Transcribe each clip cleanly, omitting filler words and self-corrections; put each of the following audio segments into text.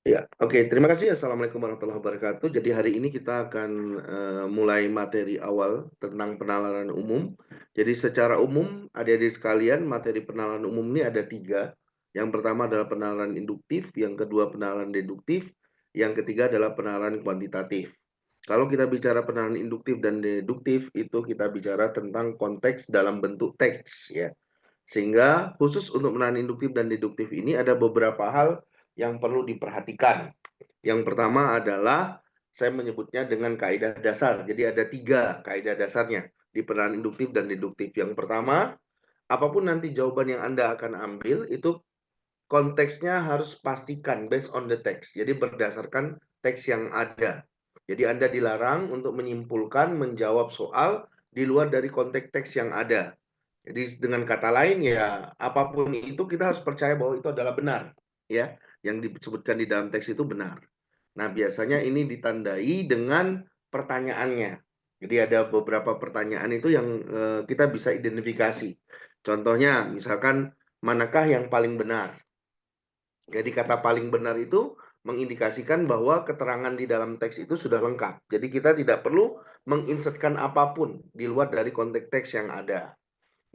Ya, oke. Terima kasih. Assalamualaikum warahmatullahi wabarakatuh. Jadi hari ini kita akan mulai materi awal tentang penalaran umum. Jadi secara umum, adik-adik sekalian, materi penalaran umum ini ada 3. Yang pertama adalah penalaran induktif, yang kedua penalaran deduktif, yang ketiga adalah penalaran kuantitatif. Kalau kita bicara penalaran induktif dan deduktif, itu kita bicara tentang konteks dalam bentuk teks, ya. Sehingga khusus untuk penalaran induktif dan deduktif ini ada beberapa hal yang perlu diperhatikan. Yang pertama adalah saya menyebutnya dengan kaidah dasar. Jadi ada 3 kaidah dasarnya di penalaran induktif dan deduktif. Yang pertama, apapun nanti jawaban yang Anda akan ambil itu konteksnya harus pastikan based on the text. Jadi berdasarkan teks yang ada. Jadi Anda dilarang untuk menyimpulkan, menjawab soal di luar dari konteks teks yang ada. Jadi dengan kata lain ya, apapun itu kita harus percaya bahwa itu adalah benar, ya. Yang disebutkan di dalam teks itu benar. Nah, biasanya ini ditandai dengan pertanyaannya. Jadi ada beberapa pertanyaan itu yang kita bisa identifikasi. Contohnya, misalkan manakah yang paling benar? Jadi kata paling benar itu mengindikasikan bahwa keterangan di dalam teks itu sudah lengkap. Jadi kita tidak perlu menginsertkan apapun di luar dari konteks teks yang ada.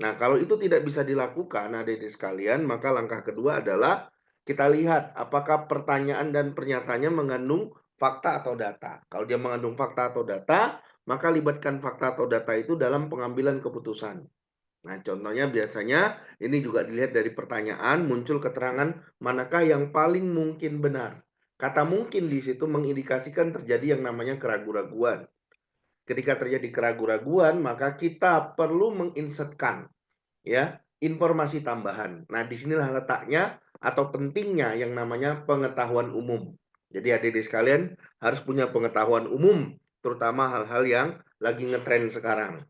Nah, kalau itu tidak bisa dilakukan, adik-adik sekalian, maka langkah kedua adalah kita lihat apakah pertanyaan dan pernyataannya mengandung fakta atau data. Kalau dia mengandung fakta atau data, maka libatkan fakta atau data itu dalam pengambilan keputusan. Nah, contohnya biasanya ini juga dilihat dari pertanyaan, muncul keterangan manakah yang paling mungkin benar. Kata mungkin di situ mengindikasikan terjadi yang namanya keraguan-raguan. Ketika terjadi keraguan-raguan, maka kita perlu menginsertkan ya informasi tambahan. Nah, disinilah letaknya atau pentingnya yang namanya pengetahuan umum. Jadi adik-adik sekalian harus punya pengetahuan umum, terutama hal-hal yang lagi ngetren sekarang.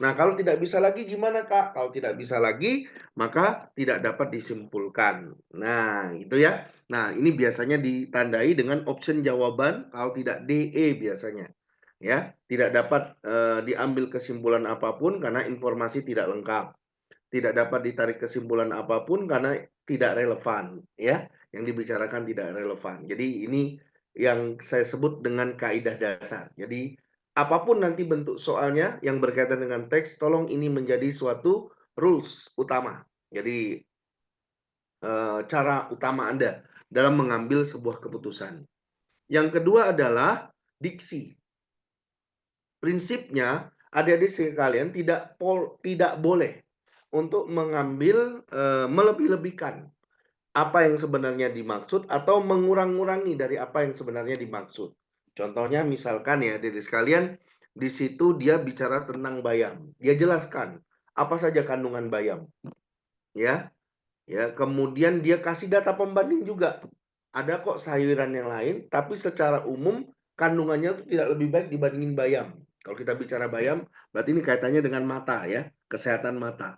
Nah, kalau tidak bisa lagi gimana, Kak? Kalau tidak bisa lagi, maka tidak dapat disimpulkan. Nah, itu ya. Nah, ini biasanya ditandai dengan option jawaban kalau tidak DE biasanya. Ya, tidak dapat diambil kesimpulan apapun karena informasi tidak lengkap. Tidak dapat ditarik kesimpulan apapun karena tidak relevan, ya. Yang dibicarakan tidak relevan. Jadi ini yang saya sebut dengan kaidah dasar. Jadi apapun nanti bentuk soalnya yang berkaitan dengan teks, tolong ini menjadi suatu rules utama. Jadi cara utama Anda dalam mengambil sebuah keputusan. Yang kedua adalah diksi. Prinsipnya, adik-adik sekalian tidak boleh untuk mengambil melebih-lebihkan apa yang sebenarnya dimaksud atau mengurang-ngurangi dari apa yang sebenarnya dimaksud. Contohnya misalkan ya, adik-adik sekalian, di situ dia bicara tentang bayam. Dia jelaskan apa saja kandungan bayam, ya. Ya, kemudian dia kasih data pembanding juga. Ada kok sayuran yang lain, tapi secara umum kandungannya itu tidak lebih baik dibandingin bayam. Kalau kita bicara bayam, berarti ini kaitannya dengan mata ya, kesehatan mata.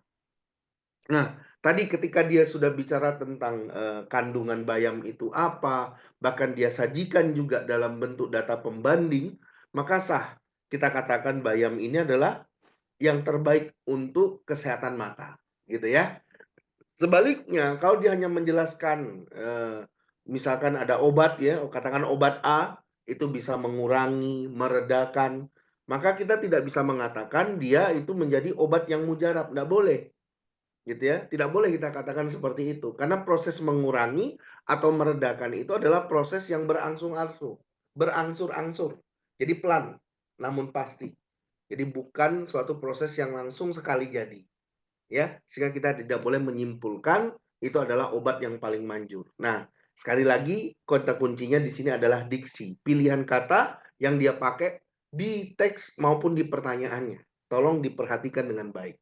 Nah, tadi ketika dia sudah bicara tentang kandungan bayam itu apa, bahkan dia sajikan juga dalam bentuk data pembanding, maka sah kita katakan bayam ini adalah yang terbaik untuk kesehatan mata, gitu ya. Sebaliknya, kalau dia hanya menjelaskan, misalkan ada obat ya, katakan obat A, itu bisa mengurangi, meredakan, maka kita tidak bisa mengatakan dia itu menjadi obat yang mujarab, nggak boleh, gitu ya. Tidak boleh kita katakan seperti itu, karena proses mengurangi atau meredakan itu adalah proses yang berangsur-angsur, berangsur-angsur, jadi pelan, namun pasti. Jadi bukan suatu proses yang langsung sekali jadi. Ya, sehingga kita tidak boleh menyimpulkan itu adalah obat yang paling manjur. Nah, sekali lagi kata kuncinya di sini adalah diksi, pilihan kata yang dia pakai di teks maupun di pertanyaannya. Tolong diperhatikan dengan baik.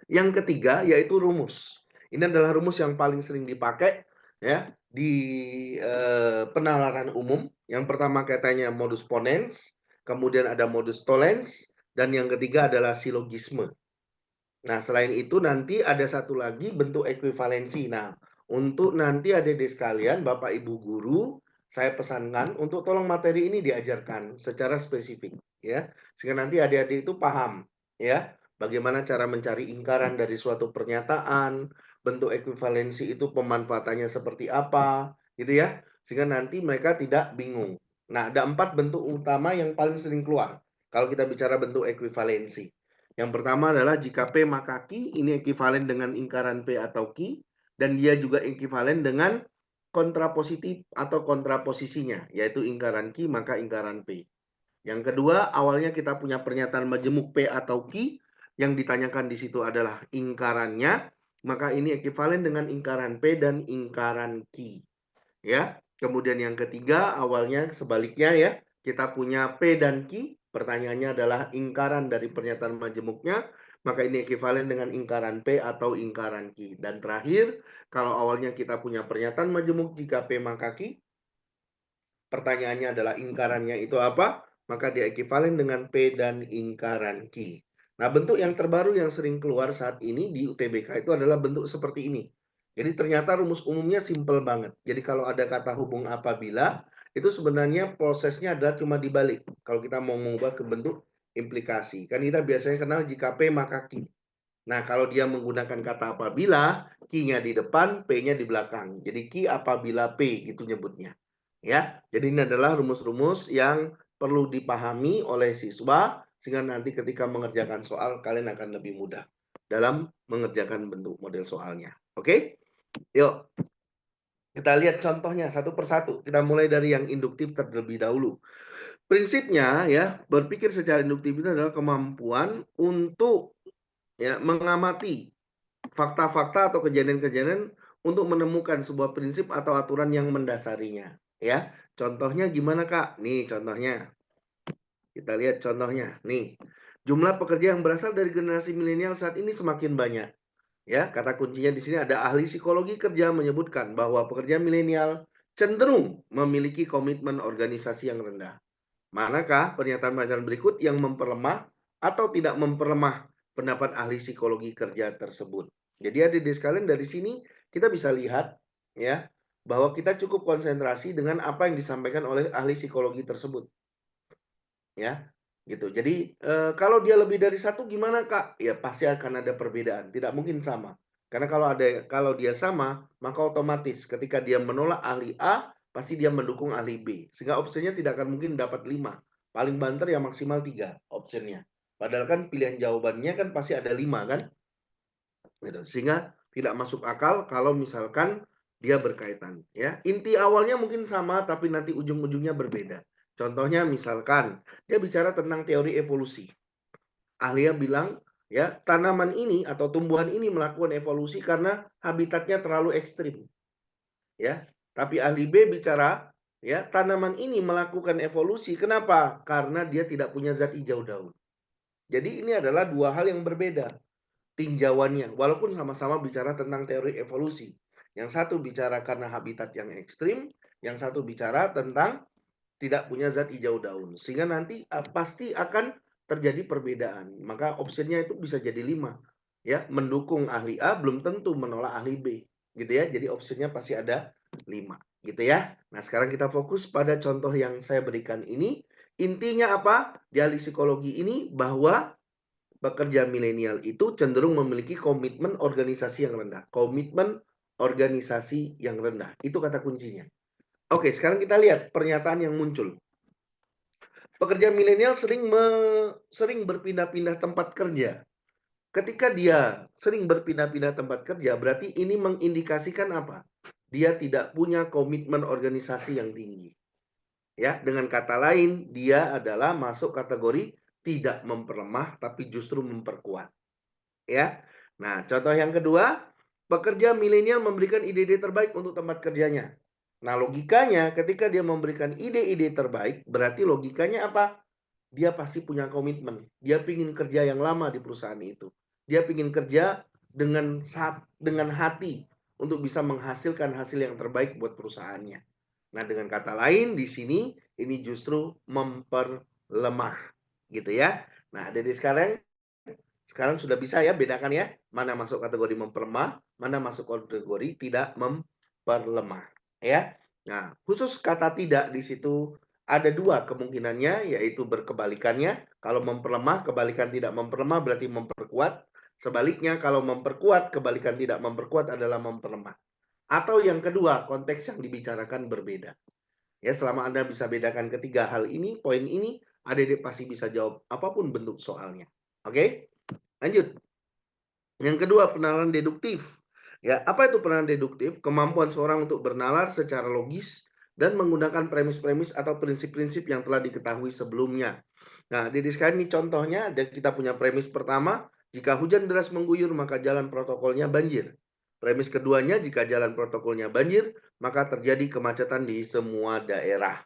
Yang ketiga yaitu rumus. Ini adalah rumus yang paling sering dipakai ya di penalaran umum. Yang pertama katanya modus ponens, kemudian ada modus tollens, dan yang ketiga adalah silogisme. Nah, selain itu nanti ada satu lagi bentuk ekuivalensi. Nah, untuk nanti adik-adik sekalian, Bapak Ibu guru, saya pesankan untuk tolong materi ini diajarkan secara spesifik ya. Sehingga nanti adik-adik itu paham ya, bagaimana cara mencari ingkaran dari suatu pernyataan, bentuk ekuivalensi itu pemanfaatannya seperti apa, gitu ya. Sehingga nanti mereka tidak bingung. Nah, ada 4 bentuk utama yang paling sering keluar kalau kita bicara bentuk ekuivalensi. Yang pertama adalah jika P maka Q, ini ekuivalen dengan lingkaran P atau Q, dan dia juga ekuivalen dengan kontrapositif atau kontraposisinya, yaitu lingkaran Q maka lingkaran P. Yang kedua, awalnya kita punya pernyataan majemuk P atau Q, yang ditanyakan di situ adalah lingkarannya, maka ini ekuivalen dengan lingkaran P dan lingkaran Q. Ya. Kemudian yang ketiga, awalnya sebaliknya ya, kita punya P dan Q, pertanyaannya adalah lingkaran dari pernyataan majemuknya, maka ini ekuivalen dengan lingkaran P atau lingkaran Q. Dan terakhir, kalau awalnya kita punya pernyataan majemuk jika P maka Q, pertanyaannya adalah lingkarannya itu apa, maka dia ekuivalen dengan P dan lingkaran Q. Nah, bentuk yang terbaru yang sering keluar saat ini di UTBK itu adalah bentuk seperti ini. Jadi ternyata rumus umumnya simpel banget. Jadi kalau ada kata hubung apabila, itu sebenarnya prosesnya adalah cuma dibalik. Kalau kita mau mengubah ke bentuk implikasi. Kan kita biasanya kenal jika P maka Q. Nah, kalau dia menggunakan kata apabila, Q-nya di depan, P-nya di belakang. Jadi Q apabila P, gitu nyebutnya. Ya, jadi ini adalah rumus-rumus yang perlu dipahami oleh siswa, sehingga nanti ketika mengerjakan soal, kalian akan lebih mudah dalam mengerjakan bentuk model soalnya. Oke? Yuk, kita lihat contohnya satu persatu. Kita mulai dari yang induktif terlebih dahulu. Prinsipnya ya, berpikir secara induktif itu adalah kemampuan untuk ya mengamati fakta-fakta atau kejadian-kejadian untuk menemukan sebuah prinsip atau aturan yang mendasarinya. Ya, contohnya gimana Kak? Nih contohnya. Kita lihat contohnya. Nih, jumlah pekerja yang berasal dari generasi milenial saat ini semakin banyak. Ya, kata kuncinya di sini ada ahli psikologi kerja menyebutkan bahwa pekerja milenial cenderung memiliki komitmen organisasi yang rendah. Manakah pernyataan-pernyataan berikut yang memperlemah atau tidak memperlemah pendapat ahli psikologi kerja tersebut? Jadi adik-adik sekalian dari sini kita bisa lihat ya bahwa kita cukup konsentrasi dengan apa yang disampaikan oleh ahli psikologi tersebut. Ya, gitu. Jadi kalau dia lebih dari satu gimana Kak? Ya pasti akan ada perbedaan, tidak mungkin sama. Karena kalau dia sama, maka otomatis ketika dia menolak ahli A, pasti dia mendukung ahli B. Sehingga opsinya tidak akan mungkin dapat 5. Paling banter ya maksimal 3 opsinya. Padahal kan pilihan jawabannya kan pasti ada 5 kan? Gitu. Sehingga tidak masuk akal kalau misalkan dia berkaitan ya. Inti awalnya mungkin sama tapi nanti ujung-ujungnya berbeda. Contohnya misalkan dia bicara tentang teori evolusi. Ahlinya bilang ya, tanaman ini atau tumbuhan ini melakukan evolusi karena habitatnya terlalu ekstrim. Ya. Tapi ahli B bicara ya, tanaman ini melakukan evolusi kenapa? Karena dia tidak punya zat hijau daun. Jadi ini adalah dua hal yang berbeda tinjauannya, walaupun sama-sama bicara tentang teori evolusi. Yang satu bicara karena habitat yang ekstrim, yang satu bicara tentang tidak punya zat hijau daun. Sehingga nanti pasti akan terjadi perbedaan. Maka opsinya itu bisa jadi 5. Ya, mendukung ahli A belum tentu menolak ahli B. Gitu ya. Jadi opsinya pasti ada 5. Gitu ya. Nah, sekarang kita fokus pada contoh yang saya berikan ini. Intinya apa? Di ahli psikologi ini bahwa pekerja milenial itu cenderung memiliki komitmen organisasi yang rendah. Komitmen organisasi yang rendah. Itu kata kuncinya. Oke, sekarang kita lihat pernyataan yang muncul. Pekerja milenial sering berpindah-pindah tempat kerja. Ketika dia sering berpindah-pindah tempat kerja, berarti ini mengindikasikan apa? Dia tidak punya komitmen organisasi yang tinggi. Ya, dengan kata lain, dia adalah masuk kategori tidak memperlemah tapi justru memperkuat. Ya. Nah, contoh yang kedua, pekerja milenial memberikan ide-ide terbaik untuk tempat kerjanya. Nah, logikanya ketika dia memberikan ide-ide terbaik, berarti logikanya apa? Dia pasti punya komitmen. Dia ingin kerja yang lama di perusahaan itu. Dia ingin kerja dengan hati untuk bisa menghasilkan hasil yang terbaik buat perusahaannya. Nah, dengan kata lain di sini ini justru memperlemah, gitu ya. Nah, jadi sekarang sudah bisa ya bedakan ya, mana masuk kategori memperlemah, mana masuk kategori tidak memperlemah, ya. Nah, khusus kata tidak di situ ada 2 kemungkinannya, yaitu berkebalikannya. Kalau memperlemah, kebalikan tidak memperlemah berarti memperkuat. Sebaliknya kalau memperkuat, kebalikan tidak memperkuat adalah memperlemah. Atau yang kedua, konteks yang dibicarakan berbeda. Ya, selama Anda bisa bedakan ketiga hal ini, poin ini, adik-adik pasti bisa jawab apapun bentuk soalnya. Oke? Lanjut. Yang kedua, penalaran deduktif. Ya, apa itu penalaran deduktif? Kemampuan seorang untuk bernalar secara logis dan menggunakan premis-premis atau prinsip-prinsip yang telah diketahui sebelumnya. Nah, di sekalian ini contohnya, dan kita punya premis pertama, jika hujan deras mengguyur maka jalan protokolnya banjir. Premis keduanya, jika jalan protokolnya banjir, maka terjadi kemacetan di semua daerah.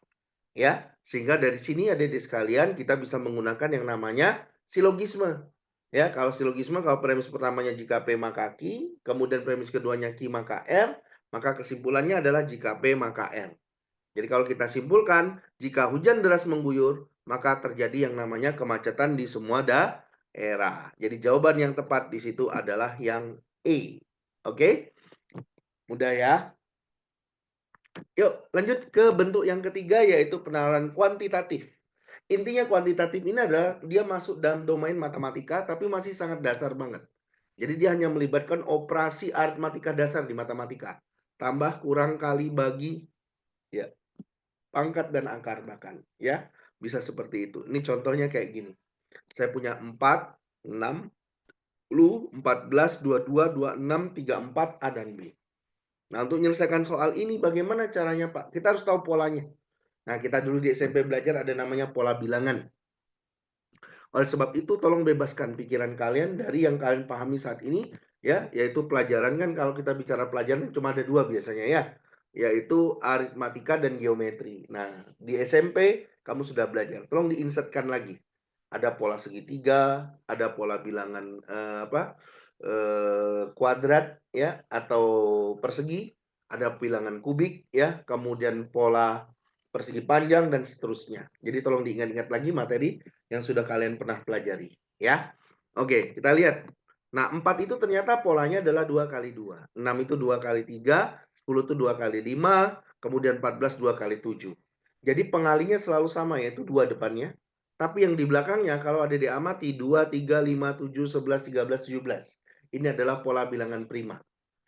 Ya, sehingga dari sini adik-adik sekalian kita bisa menggunakan yang namanya silogisme. Ya, kalau silogisme, kalau premis pertamanya jika P maka Q, kemudian premis keduanya Q maka R, maka kesimpulannya adalah jika P maka R. Jadi kalau kita simpulkan, jika hujan deras mengguyur, maka terjadi yang namanya kemacetan di semua daerah. Jadi jawaban yang tepat di situ adalah yang E. Oke? Mudah ya? Yuk, lanjut ke bentuk yang ketiga, yaitu penalaran kuantitatif. Intinya kuantitatif ini adalah dia masuk dalam domain matematika, tapi masih sangat dasar banget. Jadi dia hanya melibatkan operasi aritmatika dasar di matematika. Tambah, kurang, kali, bagi, ya, pangkat dan akar bahkan, ya. Bisa seperti itu. Ini contohnya kayak gini. Saya punya 4, 6, 10, 14, 22, 26, 34, A dan B. Nah, untuk menyelesaikan soal ini bagaimana caranya, Pak? Kita harus tahu polanya. Nah, kita dulu di SMP belajar ada namanya pola bilangan. Oleh sebab itu, tolong bebaskan pikiran kalian dari yang kalian pahami saat ini, ya, yaitu pelajaran. Kan kalau kita bicara pelajaran cuma ada dua biasanya, ya, yaitu aritmatika dan geometri. Nah, di SMP kamu sudah belajar. Tolong diinsertkan lagi. Ada pola segitiga, ada pola bilangan kuadrat, ya, atau persegi, ada bilangan kubik, ya, kemudian pola persegi panjang dan seterusnya. Jadi tolong diingat-ingat lagi materi yang sudah kalian pernah pelajari, ya. Oke, kita lihat. Nah, 4 itu ternyata polanya adalah 2 kali 2. 6 itu 2 kali 3, 10 itu 2 kali 5, kemudian 14 2 kali 7. Jadi pengalinya selalu sama, yaitu 2 depannya. Tapi yang di belakangnya kalau ada diamati 2, 3, 5, 7, 11, 13, 17. Ini adalah pola bilangan prima.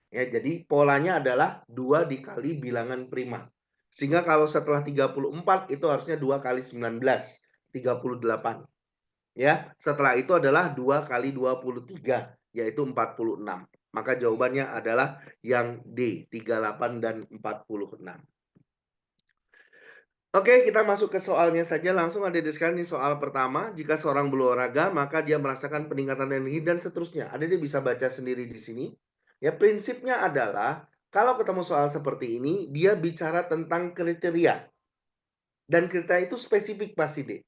Ya, jadi polanya adalah 2 dikali bilangan prima. Sehingga kalau setelah 34 itu harusnya 2 kali 19, 38. Ya, setelah itu adalah 2 kali 23, yaitu 46. Maka jawabannya adalah yang D, 38 dan 46. Oke, kita masuk ke soalnya saja langsung. Adik-adik sekalian, ini soal pertama. Jika seorang berolahraga, maka dia merasakan peningkatan energi dan seterusnya. Adik-adik bisa baca sendiri di sini. Ya, prinsipnya adalah kalau ketemu soal seperti ini, dia bicara tentang kriteria. Dan kriteria itu spesifik pasti, Dek.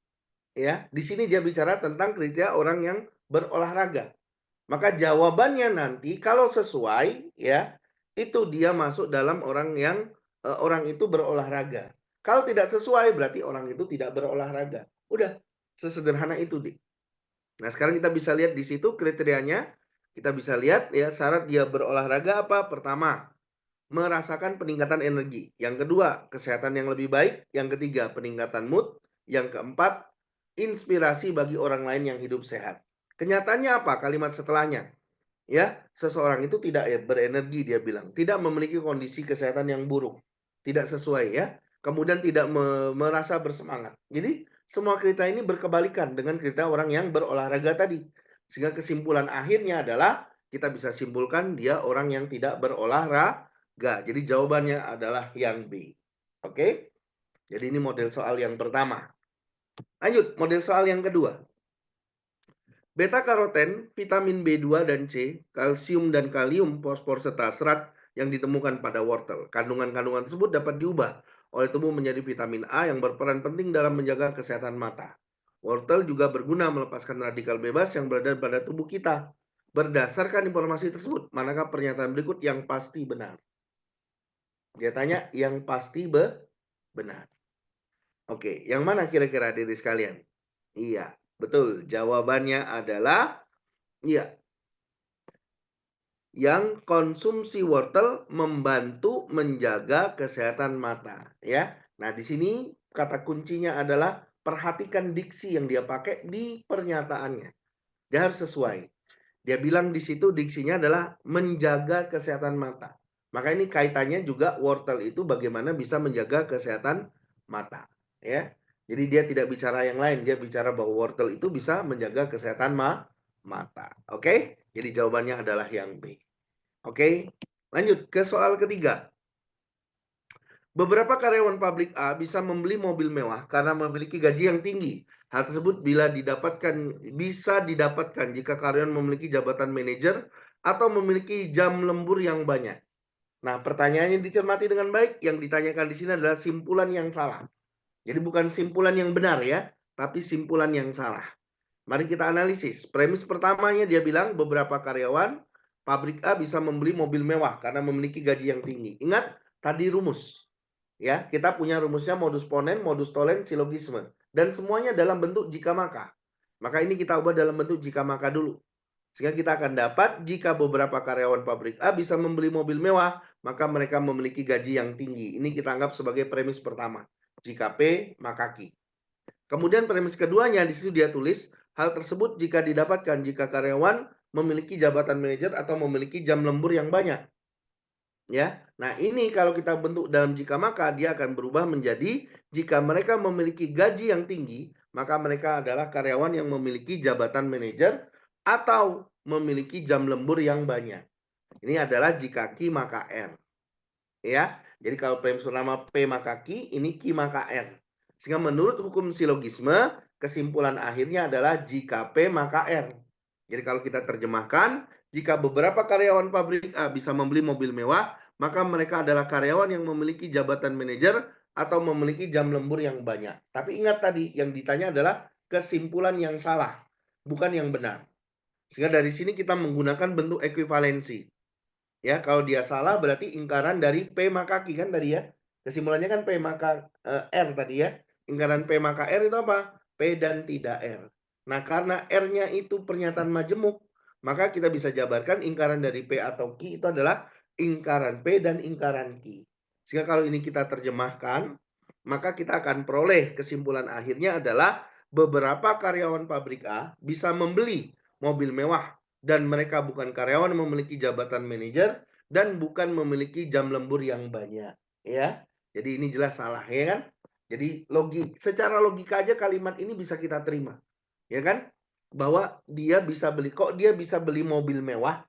Ya, di sini dia bicara tentang kriteria orang yang berolahraga. Maka jawabannya nanti kalau sesuai, ya, itu dia masuk dalam orang yang orang itu berolahraga. Kalau tidak sesuai berarti orang itu tidak berolahraga. Udah, sesederhana itu, Dik. Nah, sekarang kita bisa lihat di situ kriterianya. Kita bisa lihat ya syarat dia berolahraga apa? Pertama, merasakan peningkatan energi. Yang kedua, kesehatan yang lebih baik. Yang ketiga, peningkatan mood. Yang keempat, inspirasi bagi orang lain yang hidup sehat. Kenyataannya apa? Kalimat setelahnya. Ya, seseorang itu tidak berenergi, dia bilang. Tidak memiliki kondisi kesehatan yang buruk. Tidak sesuai, ya. Kemudian tidak merasa bersemangat. Jadi, semua kriteria ini berkebalikan dengan kriteria orang yang berolahraga tadi. Sehingga kesimpulan akhirnya adalah kita bisa simpulkan dia orang yang tidak berolahraga. Jadi jawabannya adalah yang B. Oke? Jadi ini model soal yang pertama. Lanjut, model soal yang kedua. Beta karoten, vitamin B2 dan C, kalsium dan kalium, fosfor serta serat yang ditemukan pada wortel. Kandungan-kandungan tersebut dapat diubah oleh tubuh menjadi vitamin A yang berperan penting dalam menjaga kesehatan mata. Wortel juga berguna melepaskan radikal bebas yang berada pada tubuh kita. Berdasarkan informasi tersebut, manakah pernyataan berikut yang pasti benar? Dia tanya yang pasti benar. Oke, yang mana kira-kira diri sekalian? Iya, betul. Jawabannya adalah iya. Yang konsumsi wortel membantu menjaga kesehatan mata, ya. Nah, di sini kata kuncinya adalah perhatikan diksi yang dia pakai di pernyataannya. Dia harus sesuai. Dia bilang di situ diksinya adalah menjaga kesehatan mata. Maka ini kaitannya juga wortel itu bagaimana bisa menjaga kesehatan mata, ya. Jadi dia tidak bicara yang lain, dia bicara bahwa wortel itu bisa menjaga kesehatan mata. Oke? Jadi jawabannya adalah yang B. Oke? Lanjut ke soal ketiga. Beberapa karyawan pabrik A bisa membeli mobil mewah karena memiliki gaji yang tinggi. Hal tersebut bisa didapatkan jika karyawan memiliki jabatan manajer atau memiliki jam lembur yang banyak. Nah, pertanyaannya dicermati dengan baik. Yang ditanyakan di sini adalah simpulan yang salah. Jadi bukan simpulan yang benar ya, tapi simpulan yang salah. Mari kita analisis. Premis pertamanya dia bilang beberapa karyawan pabrik A bisa membeli mobil mewah karena memiliki gaji yang tinggi. Ingat tadi rumus. Ya, kita punya rumusnya modus ponen, modus tolen, silogisme. Dan semuanya dalam bentuk jika maka. Maka ini kita ubah dalam bentuk jika maka dulu. Sehingga kita akan dapat jika beberapa karyawan pabrik A bisa membeli mobil mewah, maka mereka memiliki gaji yang tinggi. Ini kita anggap sebagai premis pertama. Jika P, maka Q. Kemudian premis keduanya di situ dia tulis, hal tersebut jika didapatkan jika karyawan memiliki jabatan manajer atau memiliki jam lembur yang banyak. Ya. Nah, ini kalau kita bentuk dalam jika maka dia akan berubah menjadi jika mereka memiliki gaji yang tinggi, maka mereka adalah karyawan yang memiliki jabatan manajer atau memiliki jam lembur yang banyak. Ini adalah jika Q maka R. Ya. Jadi kalau premis pertama P maka Q, ini Q maka R. Sehingga menurut hukum silogisme, kesimpulan akhirnya adalah jika P maka R. Jadi kalau kita terjemahkan, jika beberapa karyawan pabrik A bisa membeli mobil mewah, maka mereka adalah karyawan yang memiliki jabatan manajer atau memiliki jam lembur yang banyak. Tapi ingat tadi, yang ditanya adalah kesimpulan yang salah, bukan yang benar. Sehingga dari sini kita menggunakan bentuk ekuivalensi. Ya, kalau dia salah berarti ingkaran dari P maka Q kan tadi ya. Kesimpulannya kan P maka R tadi ya. Ingkaran P maka R itu apa? P dan tidak R. Nah, karena R-nya itu pernyataan majemuk, maka kita bisa jabarkan ingkaran dari P atau Q itu adalah ingkaran P dan ingkaran Q. Sehingga kalau ini kita terjemahkan, maka kita akan peroleh kesimpulan akhirnya adalah beberapa karyawan pabrik A bisa membeli mobil mewah dan mereka bukan karyawan yang memiliki jabatan manajer dan bukan memiliki jam lembur yang banyak, ya. Jadi ini jelas salah, ya kan? Jadi secara logika aja kalimat ini bisa kita terima, ya kan? Bahwa dia bisa beli mobil mewah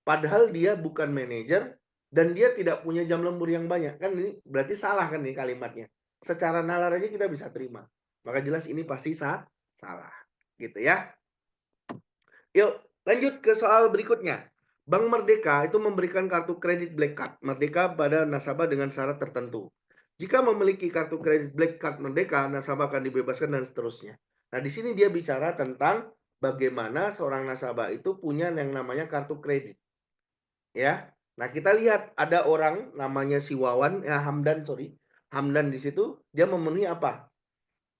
padahal dia bukan manajer dan dia tidak punya jam lembur yang banyak. Kan ini berarti salah kan nih kalimatnya. Secara nalar aja kita bisa terima. Maka jelas ini pasti salah. Gitu ya. Yuk, lanjut ke soal berikutnya. Bank Merdeka itu memberikan kartu kredit Black Card Merdeka pada nasabah dengan syarat tertentu. Jika memiliki kartu kredit Black Card Merdeka, nasabah akan dibebaskan dan seterusnya. Nah, di sini dia bicara tentang bagaimana seorang nasabah itu punya yang namanya kartu kredit. Ya. Nah, kita lihat ada orang namanya si Wawan, Hamdan di situ, dia memenuhi apa?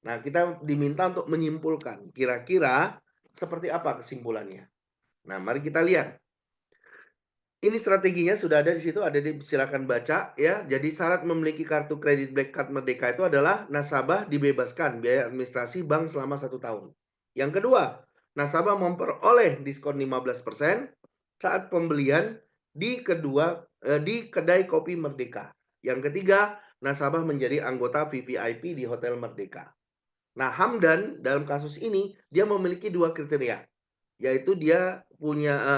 Nah, kita diminta untuk menyimpulkan kira-kira seperti apa kesimpulannya. Nah, mari kita lihat. Ini strateginya sudah ada di situ, silakan baca ya. Jadi syarat memiliki kartu kredit Black Card Merdeka itu adalah nasabah dibebaskan biaya administrasi bank selama 1 tahun. Yang kedua, nasabah memperoleh diskon 15% saat pembelian di kedai kopi Merdeka. Yang ketiga, nasabah menjadi anggota VVIP di Hotel Merdeka. Nah, Hamdan dalam kasus ini dia memiliki 2 kriteria. Yaitu dia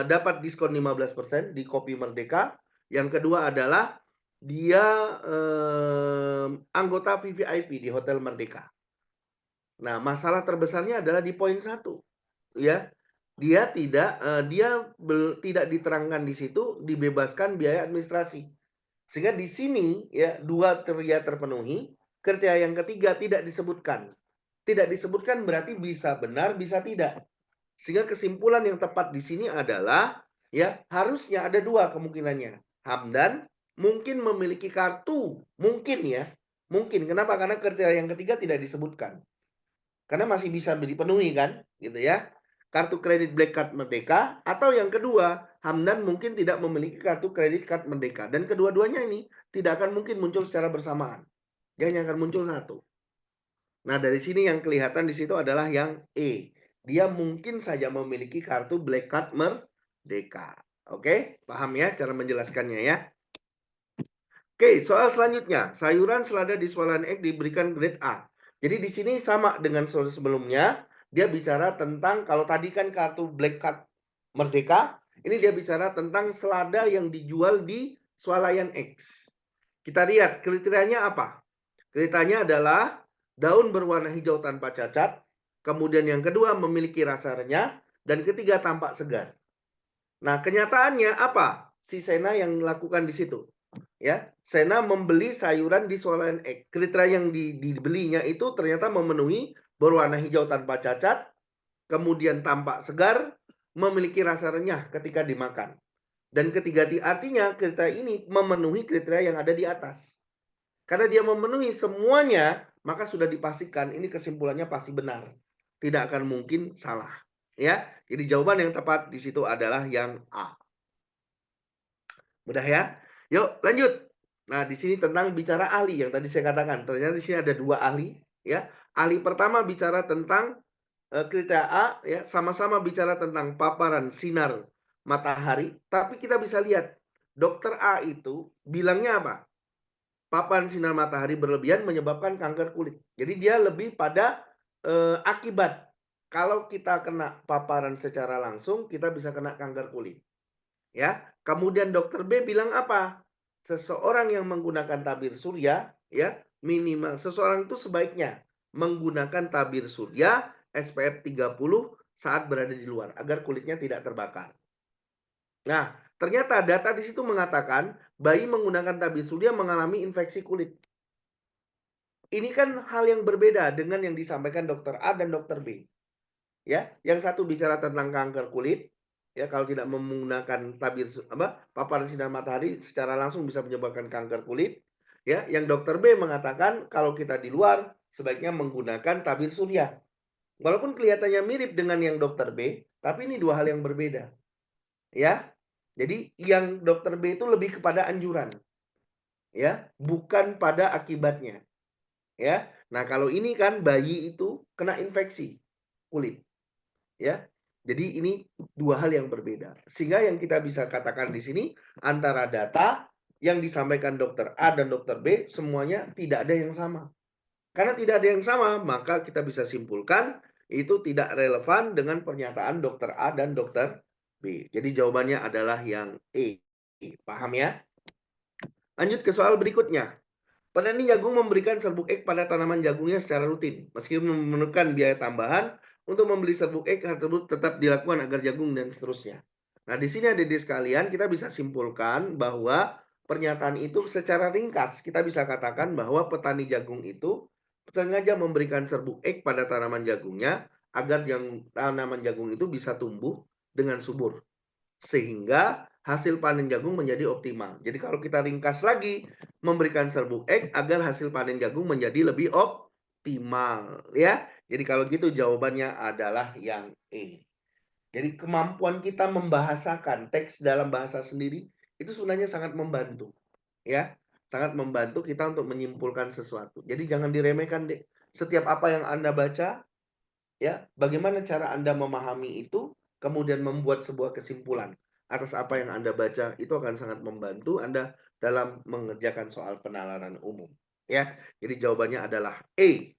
dapat diskon 15% di Kopi Merdeka. Yang kedua adalah dia anggota VVIP di Hotel Merdeka. Nah, masalah terbesarnya adalah di poin 1, ya. Dia tidak diterangkan di situ dibebaskan biaya administrasi. Sehingga di sini ya 2 kriteria terpenuhi, kriteria yang ketiga tidak disebutkan. Tidak disebutkan berarti bisa benar, bisa tidak. Sehingga kesimpulan yang tepat di sini adalah ya harusnya ada 2 kemungkinannya. Hamdan mungkin memiliki kartu, mungkin ya. Mungkin. Kenapa? Karena kriteria yang ketiga tidak disebutkan. Karena masih bisa dipenuhi kan, gitu ya. Kartu kredit Black Card Merdeka atau yang kedua, Hamdan mungkin tidak memiliki kartu kredit card Merdeka dan kedua-duanya ini tidak akan mungkin muncul secara bersamaan. Dia hanya akan muncul satu. Nah, dari sini yang kelihatan di situ adalah yang E. Dia mungkin saja memiliki kartu Black Card DK. Oke, paham ya cara menjelaskannya ya? Oke, soal selanjutnya, sayuran selada di swalayan egg diberikan grade A. Jadi di sini sama dengan soal sebelumnya, dia bicara tentang kalau tadi kan kartu Black Card Merdeka, ini dia bicara tentang selada yang dijual di swalayan X. Kita lihat kriterianya apa? Kriterianya adalah daun berwarna hijau tanpa cacat, kemudian yang kedua memiliki rasa renyah, dan ketiga tampak segar. Nah, kenyataannya apa? Si Sena yang melakukan di situ. Ya, Sena membeli sayuran di swalayan egg. Kriteria yang dibelinya itu ternyata memenuhi berwarna hijau tanpa cacat, kemudian tampak segar, memiliki rasa renyah ketika dimakan. Dan ketiga artinya kriteria ini memenuhi kriteria yang ada di atas. Karena dia memenuhi semuanya, maka sudah dipastikan ini kesimpulannya pasti benar. Tidak akan mungkin salah. Ya, jadi jawaban yang tepat di situ adalah yang A. Mudah ya? Yuk lanjut. Nah, di sini tentang bicara ahli yang tadi saya katakan. Ternyata di sini ada dua ahli, ya. Ahli pertama bicara tentang kriteria A, ya, sama-sama bicara tentang paparan sinar matahari, tapi kita bisa lihat dokter A itu bilangnya apa? Paparan sinar matahari berlebihan menyebabkan kanker kulit. Jadi dia lebih pada akibat. Kalau kita kena paparan secara langsung, kita bisa kena kanker kulit. Ya, kemudian dokter B bilang apa? Seseorang yang menggunakan tabir surya, ya, minimal seseorang itu sebaiknya menggunakan tabir surya SPF 30 saat berada di luar agar kulitnya tidak terbakar. Nah, ternyata data di situ mengatakan bayi menggunakan tabir surya mengalami infeksi kulit. Ini kan hal yang berbeda dengan yang disampaikan dokter A dan dokter B. Ya, yang satu bicara tentang kanker kulit, ya kalau tidak menggunakan paparan sinar matahari secara langsung bisa menyebabkan kanker kulit. Ya, yang dokter B mengatakan kalau kita di luar sebaiknya menggunakan tabir surya. Walaupun kelihatannya mirip dengan yang dokter B, tapi ini dua hal yang berbeda. Ya. Jadi yang dokter B itu lebih kepada anjuran. Ya, bukan pada akibatnya. Ya. Nah, kalau ini kan bayi itu kena infeksi kulit. Ya. Jadi ini dua hal yang berbeda. Sehingga yang kita bisa katakan di sini antara data yang disampaikan dokter A dan dokter B semuanya tidak ada yang sama. Karena tidak ada yang sama, maka kita bisa simpulkan itu tidak relevan dengan pernyataan dokter A dan dokter B. Jadi jawabannya adalah yang E. Paham ya? Lanjut ke soal berikutnya. Petani jagung memberikan serbuk ek pada tanaman jagungnya secara rutin. Meski memerlukan biaya tambahan untuk membeli serbuk ek, hal tersebut tetap dilakukan agar jagung dan seterusnya. Nah, di sini ada di sekalian kita bisa simpulkan bahwa pernyataan itu secara ringkas kita bisa katakan bahwa petani jagung itu sengaja memberikan serbuk ek pada tanaman jagungnya agar tanaman jagung itu bisa tumbuh dengan subur. Sehingga hasil panen jagung menjadi optimal. Jadi kalau kita ringkas lagi, memberikan serbuk ek agar hasil panen jagung menjadi lebih optimal, ya. Jadi kalau gitu jawabannya adalah yang E. Jadi kemampuan kita membahasakan teks dalam bahasa sendiri itu sebenarnya sangat membantu, ya. Sangat membantu kita untuk menyimpulkan sesuatu. Jadi jangan diremehkan deh. Setiap apa yang Anda baca, ya, bagaimana cara Anda memahami itu, kemudian membuat sebuah kesimpulan atas apa yang Anda baca, itu akan sangat membantu Anda dalam mengerjakan soal penalaran umum. Ya, jadi jawabannya adalah E.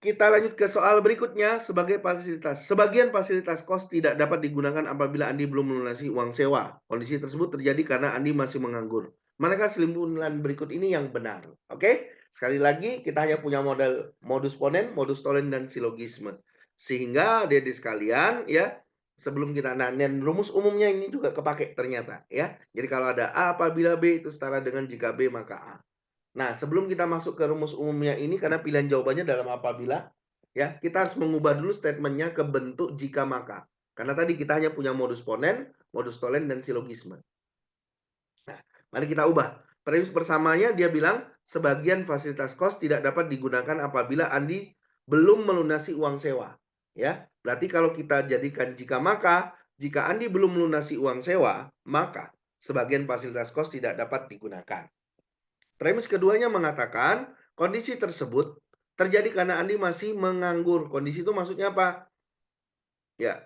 Kita lanjut ke soal berikutnya. Sebagai fasilitas, sebagian fasilitas kos tidak dapat digunakan apabila Andi belum melunasi uang sewa. Kondisi tersebut terjadi karena Andi masih menganggur. Manakah kesimpulan berikut ini yang benar? Oke, sekali lagi kita hanya punya modus ponen, modus tolen, dan silogisme. Sehingga adik-adik sekalian, ya, sebelum kita dan rumus umumnya ini juga kepake ternyata, ya. Jadi kalau ada A apabila B itu setara dengan jika B maka A. Nah, sebelum kita masuk ke rumus umumnya ini, karena pilihan jawabannya dalam apabila, ya, kita harus mengubah dulu statementnya ke bentuk jika maka. Karena tadi kita hanya punya modus ponen, modus tolen, dan silogisme. Nah, mari kita ubah. Premis persamanya dia bilang, sebagian fasilitas kos tidak dapat digunakan apabila Andi belum melunasi uang sewa. Ya, berarti kalau kita jadikan jika maka, jika Andi belum melunasi uang sewa, maka sebagian fasilitas kos tidak dapat digunakan. Premis keduanya mengatakan kondisi tersebut terjadi karena Andi masih menganggur. Kondisi itu maksudnya apa? Ya,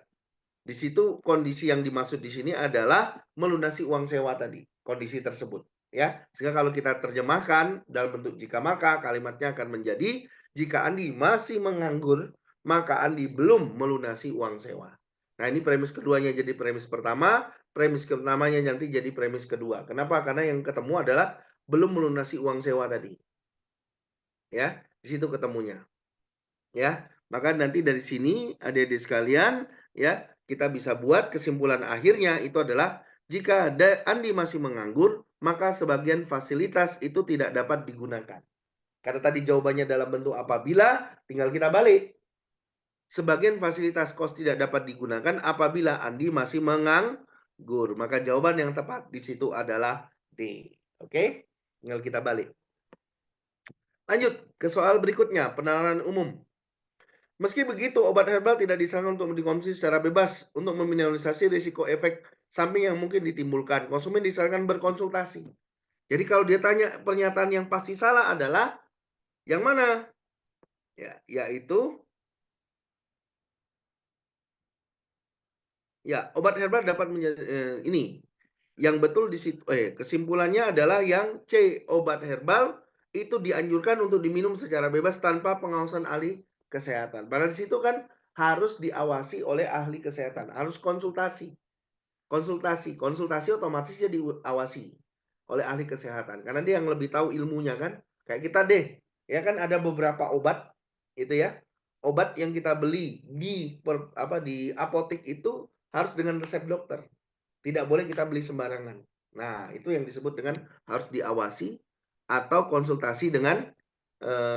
Di situ kondisi yang dimaksud di sini adalah melunasi uang sewa tadi, kondisi tersebut, ya. Sehingga kalau kita terjemahkan dalam bentuk jika maka, kalimatnya akan menjadi, jika Andi masih menganggur, maka Andi belum melunasi uang sewa. Nah, ini premis keduanya jadi premis pertama, premis pertamanya nanti jadi premis kedua. Kenapa? Karena yang ketemu adalah belum melunasi uang sewa tadi. Ya, di situ ketemunya. Ya, maka nanti dari sini adik-adik sekalian, ya, kita bisa buat kesimpulan akhirnya itu adalah jika Andi masih menganggur, maka sebagian fasilitas itu tidak dapat digunakan. Karena tadi jawabannya dalam bentuk apabila, tinggal kita balik. Sebagian fasilitas kos tidak dapat digunakan apabila Andi masih menganggur. Maka jawaban yang tepat di situ adalah D. Oke? Tinggal kita balik. Lanjut ke soal berikutnya, penalaran umum. Meski begitu, obat herbal tidak disarankan untuk dikonsumsi secara bebas untuk meminimalisasi risiko efek samping yang mungkin ditimbulkan. Konsumen disarankan berkonsultasi. Jadi kalau dia tanya pernyataan yang pasti salah adalah yang mana? Ya, yaitu ya, obat herbal dapat menjadi ini. Yang betul di situ kesimpulannya adalah yang C, obat herbal itu dianjurkan untuk diminum secara bebas tanpa pengawasan ahli kesehatan. Padahal di situ kan harus diawasi oleh ahli kesehatan, harus konsultasi. Konsultasi otomatis dia diawasi oleh ahli kesehatan karena dia yang lebih tahu ilmunya kan. Kayak kita deh, ya kan ada beberapa obat itu ya. Obat yang kita beli di di apotek itu harus dengan resep dokter. Tidak boleh kita beli sembarangan. Nah, itu yang disebut dengan harus diawasi atau konsultasi dengan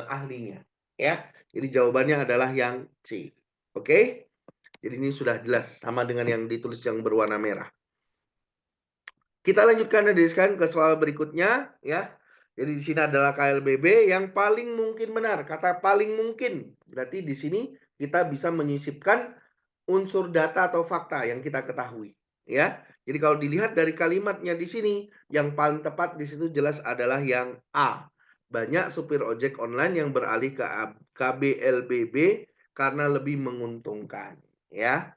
ahlinya, ya. Jadi jawabannya adalah yang C. Oke? Jadi ini sudah jelas sama dengan yang ditulis yang berwarna merah. Kita lanjutkan dari sekarang ke soal berikutnya, ya. Jadi di sini adalah KLBB yang paling mungkin benar. Kata paling mungkin berarti di sini kita bisa menyisipkan unsur data atau fakta yang kita ketahui, ya. Jadi kalau dilihat dari kalimatnya di sini, yang paling tepat di situ jelas adalah yang A. Banyak supir ojek online yang beralih ke KBLBB karena lebih menguntungkan, ya.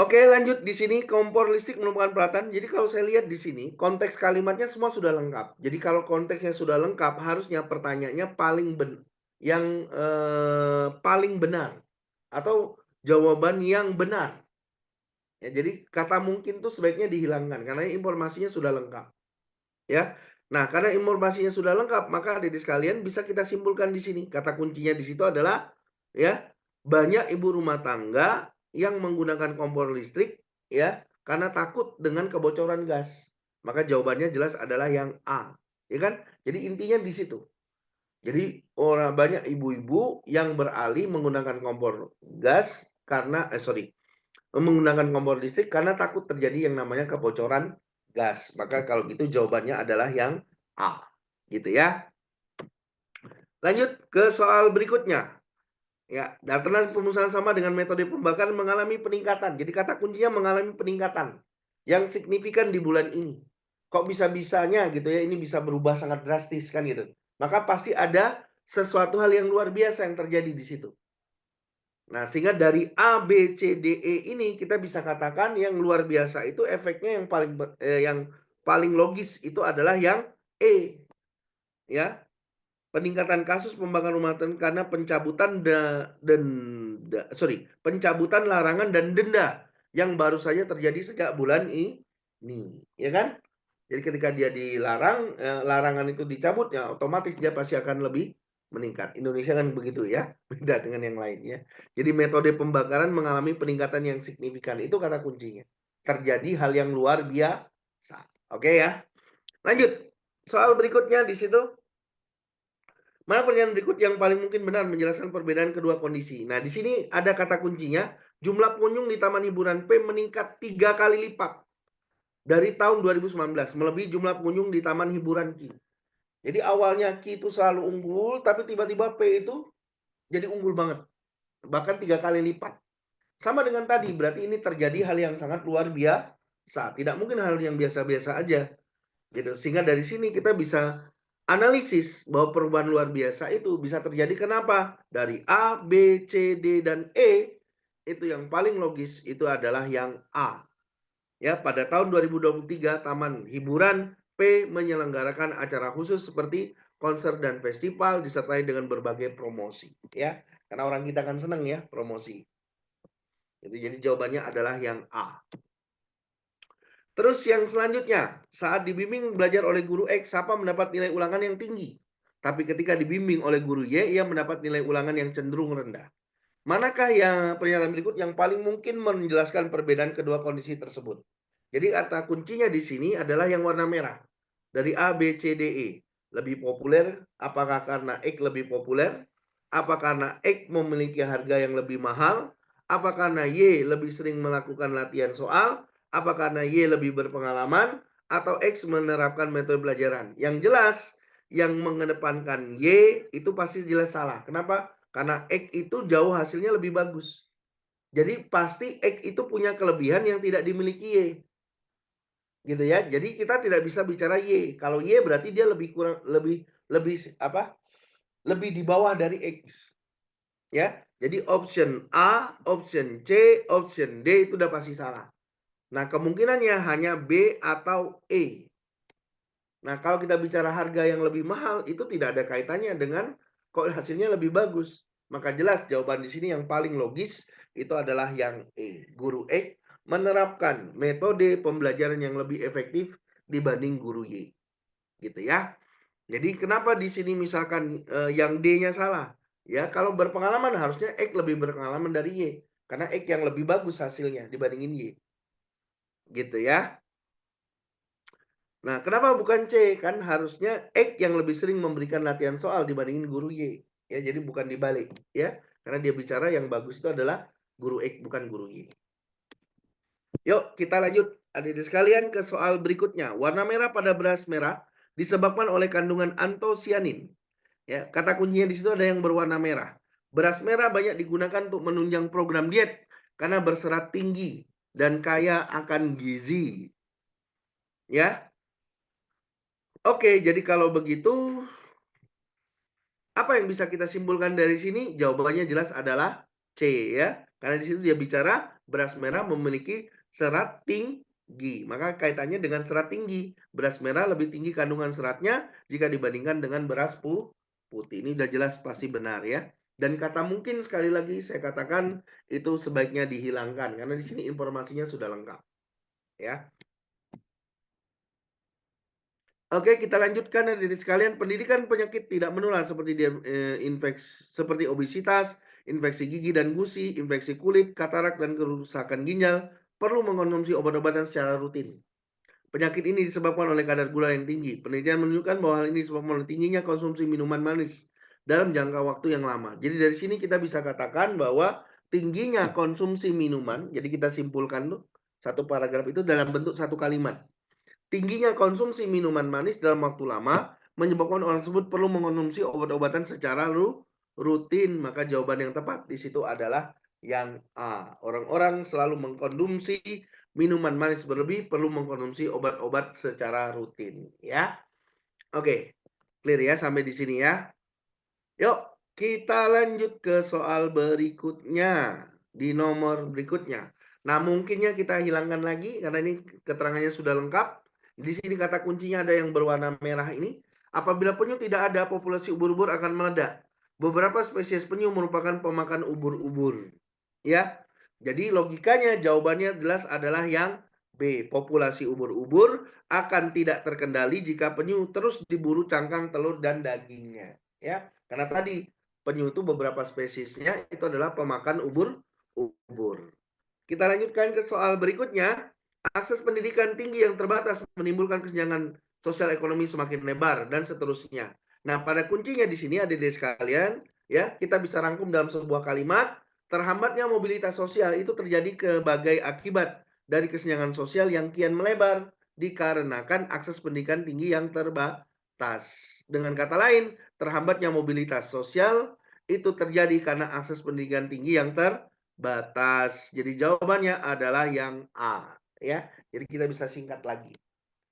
Oke, lanjut di sini kompor listrik merupakan peralatan. Jadi kalau saya lihat di sini konteks kalimatnya semua sudah lengkap. Jadi kalau konteksnya sudah lengkap, harusnya pertanyaannya paling benar atau jawaban yang benar. Ya, jadi kata mungkin tuh sebaiknya dihilangkan karena informasinya sudah lengkap. Ya. Nah, karena informasinya sudah lengkap, maka adik-adik sekalian bisa kita simpulkan di sini. Kata kuncinya di situ adalah ya, banyak ibu rumah tangga yang menggunakan kompor listrik ya karena takut dengan kebocoran gas. Maka jawabannya jelas adalah yang A. Ya kan? Jadi intinya di situ. Jadi orang banyak ibu-ibu yang beralih menggunakan kompor gas karena menggunakan kompor listrik karena takut terjadi yang namanya kebocoran gas. Maka kalau gitu jawabannya adalah yang A. Gitu ya. Lanjut ke soal berikutnya. Ya, dataran pemusnahan sama dengan metode pembakaran mengalami peningkatan. Jadi kata kuncinya mengalami peningkatan yang signifikan di bulan ini. Kok bisa-bisanya gitu ya, ini bisa berubah sangat drastis kan gitu. Maka pasti ada sesuatu hal yang luar biasa yang terjadi di situ. Nah, sehingga dari A, B, C, D, E ini kita bisa katakan yang luar biasa itu efeknya yang paling logis itu adalah yang E. Ya, peningkatan kasus pembakaran rumah tangga karena pencabutan larangan dan denda yang baru saja terjadi sejak bulan ini, ya kan? Jadi ketika dia dilarang, larangan itu dicabut, ya otomatis dia pasti akan lebih meningkat. Indonesia kan begitu ya, beda dengan yang lain ya. Jadi metode pembakaran mengalami peningkatan yang signifikan, itu kata kuncinya. Terjadi hal yang luar biasa. Oke ya. Lanjut. Soal berikutnya di situ. Mana pernyataan berikut yang paling mungkin benar menjelaskan perbedaan kedua kondisi? Nah, di sini ada kata kuncinya, jumlah pengunjung di Taman Hiburan P meningkat 3 kali lipat dari tahun 2019, melebihi jumlah pengunjung di Taman Hiburan Ki. Jadi awalnya Ki itu selalu unggul, tapi tiba-tiba P itu jadi unggul banget. Bahkan 3 kali lipat. Sama dengan tadi, berarti ini terjadi hal yang sangat luar biasa. Tidak mungkin hal yang biasa-biasa aja. Gitu. Sehingga dari sini kita bisa analisis bahwa perubahan luar biasa itu bisa terjadi kenapa? Dari A, B, C, D, dan E itu yang paling logis itu adalah yang A. Ya, pada tahun 2023 Taman Hiburan P menyelenggarakan acara khusus seperti konser dan festival disertai dengan berbagai promosi, ya. Karena orang kita kan senang ya promosi. Jadi jawabannya adalah yang A. Terus yang selanjutnya, saat dibimbing belajar oleh guru X, Sapa mendapat nilai ulangan yang tinggi. Tapi ketika dibimbing oleh guru Y, ia mendapat nilai ulangan yang cenderung rendah. Manakah yang pernyataan berikut yang paling mungkin menjelaskan perbedaan kedua kondisi tersebut? Jadi kata kuncinya di sini adalah yang warna merah. Dari A, B, C, D, E. Lebih populer, apakah karena X lebih populer? Apa karena X memiliki harga yang lebih mahal? Apa karena Y lebih sering melakukan latihan soal? Apa karena Y lebih berpengalaman? Atau X menerapkan metode pelajaran? Yang jelas, yang mengedepankan Y itu pasti jelas salah. Kenapa? Karena X itu jauh hasilnya lebih bagus. Jadi pasti X itu punya kelebihan yang tidak dimiliki Y. Gitu ya. Jadi kita tidak bisa bicara Y. Kalau Y berarti dia lebih kurang lebih apa? Lebih di bawah dari X. Ya. Jadi option A, option C, option D itu udah pasti salah. Nah, kemungkinannya hanya B atau E. Nah, kalau kita bicara harga yang lebih mahal itu tidak ada kaitannya dengan kok hasilnya lebih bagus. Maka jelas jawaban di sini yang paling logis itu adalah yang E. Guru X menerapkan metode pembelajaran yang lebih efektif dibanding guru Y. Gitu ya. Jadi kenapa di sini misalkan yang D-nya salah? Ya, kalau berpengalaman harusnya X lebih berpengalaman dari Y. Karena X yang lebih bagus hasilnya dibandingin Y. Gitu ya. Nah, kenapa bukan C? Kan harusnya X yang lebih sering memberikan latihan soal dibandingin guru Y. Ya, jadi bukan dibalik, ya. Karena dia bicara yang bagus itu adalah guru X, bukan guru Y. Yuk, kita lanjut adik-adik sekalian ke soal berikutnya. Warna merah pada beras merah disebabkan oleh kandungan antosianin. Ya, kata kuncinya di situ ada yang berwarna merah. Beras merah banyak digunakan untuk menunjang program diet karena berserat tinggi dan kaya akan gizi. Ya. Oke, jadi kalau begitu apa yang bisa kita simpulkan dari sini? Jawabannya jelas adalah C ya. Karena di situ dia bicara beras merah memiliki serat tinggi. Maka kaitannya dengan serat tinggi. Beras merah lebih tinggi kandungan seratnya jika dibandingkan dengan beras putih. Ini udah jelas pasti benar ya. Dan kata mungkin sekali lagi saya katakan itu sebaiknya dihilangkan karena di sini informasinya sudah lengkap. Ya. Oke, kita lanjutkan ya diri sekalian. Pendidikan penyakit tidak menular seperti infeksi seperti obesitas, infeksi gigi dan gusi, infeksi kulit, katarak dan kerusakan ginjal perlu mengkonsumsi obat-obatan secara rutin. Penyakit ini disebabkan oleh kadar gula yang tinggi. Penelitian menunjukkan bahwa hal ini disebabkan oleh tingginya konsumsi minuman manis dalam jangka waktu yang lama. Jadi dari sini kita bisa katakan bahwa tingginya konsumsi minuman, jadi kita simpulkan tuh satu paragraf itu dalam bentuk satu kalimat. Tingginya konsumsi minuman manis dalam waktu lama menyebabkan orang tersebut perlu mengkonsumsi obat-obatan secara rutin. Maka jawaban yang tepat di situ adalah yang A. Orang-orang selalu mengkonsumsi minuman manis berlebih perlu mengkonsumsi obat-obat secara rutin. Ya, oke, clear ya sampai di sini ya. Yuk, kita lanjut ke soal berikutnya di nomor berikutnya. Nah, mungkinnya kita hilangkan lagi karena ini keterangannya sudah lengkap. Di sini kata kuncinya ada yang berwarna merah ini. Apabila penyu tidak ada, populasi ubur-ubur akan meledak. Beberapa spesies penyu merupakan pemakan ubur-ubur. Ya. Jadi logikanya jawabannya jelas adalah yang B. Populasi ubur-ubur akan tidak terkendali jika penyu terus diburu cangkang, telur, dan dagingnya. Ya. Karena tadi penyu itu beberapa spesiesnya itu adalah pemakan ubur-ubur. Kita lanjutkan ke soal berikutnya. Akses pendidikan tinggi yang terbatas menimbulkan kesenjangan sosial ekonomi semakin lebar dan seterusnya. Nah, pada kuncinya di sini adik-adik sekalian, ya, kita bisa rangkum dalam sebuah kalimat, terhambatnya mobilitas sosial itu terjadi sebagai akibat dari kesenjangan sosial yang kian melebar dikarenakan akses pendidikan tinggi yang terbatas. Dengan kata lain, terhambatnya mobilitas sosial itu terjadi karena akses pendidikan tinggi yang terbatas. Jadi jawabannya adalah yang A. Ya, jadi kita bisa singkat lagi.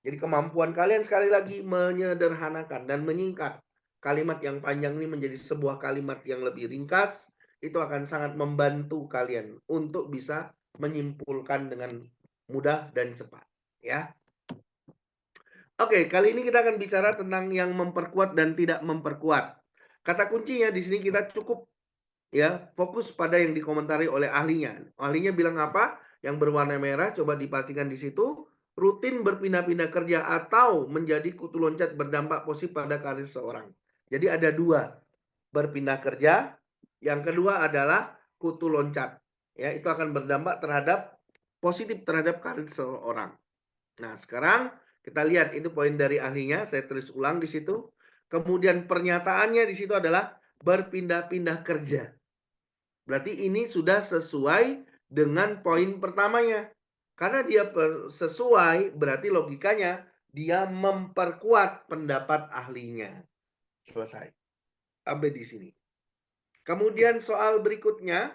Jadi kemampuan kalian sekali lagi menyederhanakan dan menyingkat kalimat yang panjang ini menjadi sebuah kalimat yang lebih ringkas Itu akan sangat membantu kalian untuk bisa menyimpulkan dengan mudah dan cepat, ya. Oke, kali ini kita akan bicara tentang yang memperkuat dan tidak memperkuat. Kata kuncinya di sini kita cukup ya fokus pada yang dikomentari oleh ahlinya. Ahlinya bilang apa? Yang berwarna merah coba dipastikan di situ. Rutin berpindah-pindah kerja atau menjadi kutu loncat berdampak positif pada karir seseorang. Jadi ada dua, berpindah kerja. Yang kedua adalah kutu loncat. Ya, itu akan berdampak terhadap positif terhadap karir seseorang. Nah, sekarang kita lihat itu poin dari ahlinya, saya tulis ulang di situ. Kemudian pernyataannya di situ adalah berpindah-pindah kerja. Berarti ini sudah sesuai dengan poin pertamanya. Karena dia sesuai, berarti logikanya dia memperkuat pendapat ahlinya. Selesai. Sampai di sini. Kemudian soal berikutnya,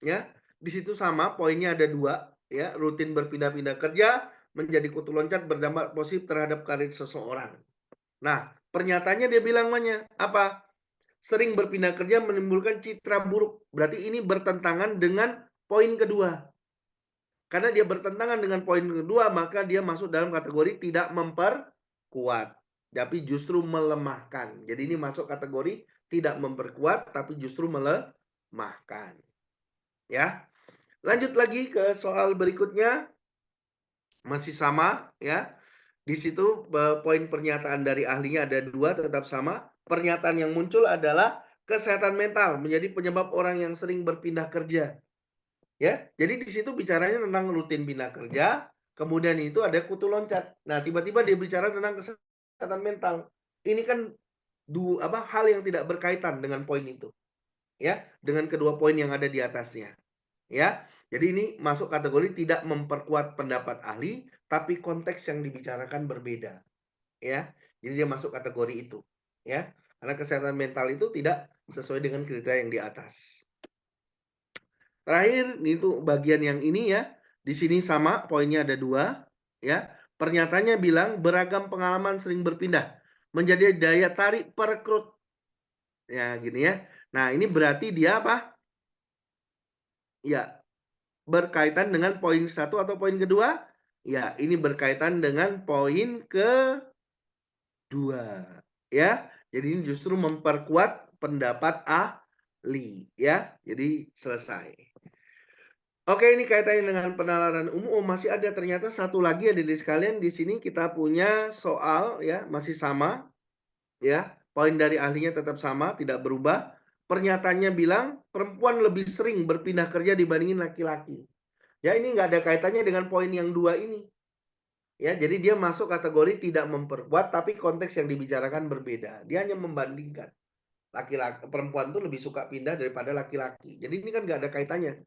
ya, di situ sama, poinnya ada dua, ya, rutin berpindah-pindah kerja menjadi kutu loncat berdampak positif terhadap karir seseorang. Nah, pernyataannya dia bilang apa? Sering berpindah kerja menimbulkan citra buruk. Berarti ini bertentangan dengan poin kedua. Karena dia bertentangan dengan poin kedua, maka dia masuk dalam kategori tidak memperkuat, tapi justru melemahkan. Jadi ini masuk kategori tidak memperkuat, tapi justru melemahkan. Ya, lanjut lagi ke soal berikutnya, masih sama ya. Di situ poin pernyataan dari ahlinya ada dua, tetap sama. Pernyataan yang muncul adalah kesehatan mental menjadi penyebab orang yang sering berpindah kerja. Ya, jadi di situ bicaranya tentang rutin pindah kerja, kemudian itu ada kutu loncat. Nah, tiba-tiba dia bicara tentang kesehatan mental. Ini kan hal yang tidak berkaitan dengan poin itu. Ya, dengan kedua poin yang ada di atasnya. Ya. Jadi ini masuk kategori tidak memperkuat pendapat ahli, tapi konteks yang dibicarakan berbeda. Ya. Jadi dia masuk kategori itu, ya. Karena kesehatan mental itu tidak sesuai dengan kriteria yang di atas. Terakhir itu bagian yang ini ya. Di sini sama, poinnya ada dua, ya. Pernyataannya bilang beragam pengalaman sering berpindah menjadi daya tarik perekrut. Ya, gini ya. Nah, ini berarti dia apa? Ya, berkaitan dengan poin satu atau poin kedua? Ya, ini berkaitan dengan poin kedua, ya. Jadi ini justru memperkuat pendapat ahli, ya. Jadi selesai. Oke, ini kaitannya dengan penalaran umum. Masih ada ternyata satu lagi ya dari sekalian. Di sini kita punya soal ya, masih sama ya. Poin dari ahlinya tetap sama, tidak berubah. Pernyataannya bilang perempuan lebih sering berpindah kerja dibandingin laki-laki. Ya, ini nggak ada kaitannya dengan poin yang dua ini. Ya, jadi dia masuk kategori tidak memperkuat, tapi konteks yang dibicarakan berbeda. Dia hanya membandingkan. Laki-laki, perempuan tuh lebih suka pindah daripada laki-laki. Jadi ini kan nggak ada kaitannya